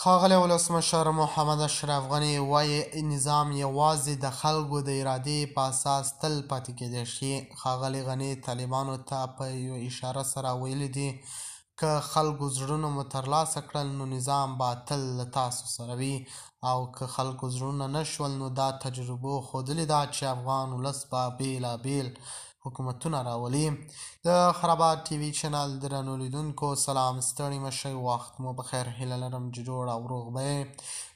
ښاغلی ولسمشر محمد اشرف غني وایي نظام یوازې د خلکو د ارادې په اساس تل پاتې کېدی شي. ښاغلي غني طالبانو ته په یوه اشاره سره ویلي دي که خلکو زړونه مو ترلاسه کړل نو نظام به تل له تاسو سره وي، او که خلکو زړونه نه شول نو دا تجربو ښودلې ده چې افغان ولس به بېلابېل حکومتونه راولي. د خرابات ټي وي چینل درنو لیدونکو سلام، ستړي مه شئ، وخت مو بخیر. هیله لرم چې جوړ او روغ به یې.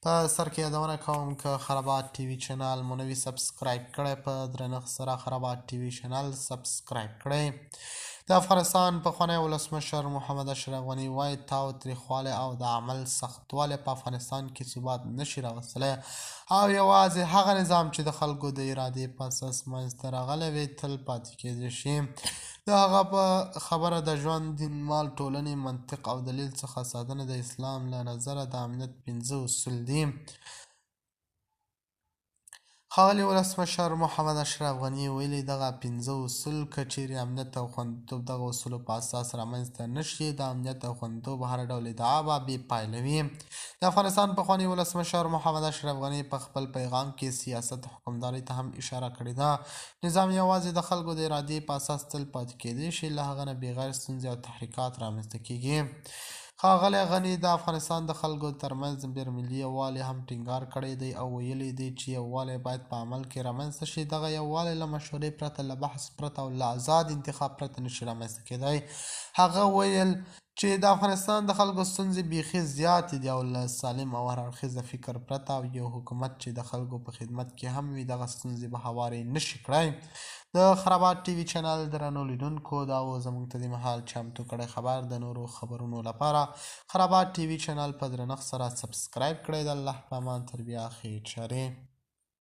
په سر کې یادونه کوم که خرابات ټي وي چینل مو نه وي سبسکرایب کړی، په درنښت سره خرابات ټي وي چینل سبسکرایب کړئ. د افغانستان پخوانی ولسمشر محمد اشرف غني وایي تاوتریخوالی او د عمل سختوالی په افغانستان کې ثبات نشي راوستلی، او یوازې هغه نظام چې د خلکو د ارادې په اساس منځته راغلی وي تل پاتې کېدی شي. د هغه په خبره د ژوند، دین، مال، ټولنې منطق او دلیل څخه ساتنه د اسلام له نظره د امنیت 5 اصول دي. ښاغلي ولسمشر محمد اشرف غني ویلي دغه 5 اصول که چیرې امنیت او خوندیتوب دغه اصولو په اساس رامنځته نه شي، د امنیت او خوندیتوب هر ډول ادعا به بې پایله وي. د افغانستان پخواني ولسمشر محمد اشرف غني په خپل پیغام کې سیاست حکمدارۍ ته هم اشاره کړې ده. نظام یوازې د خلکو د ارادې په اساس تل پاتې کېدی شي، له هغه نه بغیر ستونزې او تحریکات رامنځته کېږي. ښاغلی غني د افغانستان د خلکو ترمنځ بینالمللي یووالي هم ټینګار کړی دی او ویلي دی چې یووالی باید په عمل کې رامنځته شي. دغه یووالی له مشورې پرته، له بحث پرته او له آزاد انتخاب پرته نشي رامنځته کېدی. هغه ویل چې د افغانستان د خلکو ستونزې بیخي زیاتې دي او له سالم او هر فکر پرته او یو حکومت چې د خلکو په خدمت کې هم وي دغه ستونزې به هوارې نشي کړی. د خرابات ټي وي چینل درنو لیدونکو دا و زموږ ته د مهال چمتو کړی خبر. د نورو خبرونو لپاره خرابات ټي وي چینل په درنښت سره سبسکرایب کړئ. د الله په امان، تر بیا ښې چارې.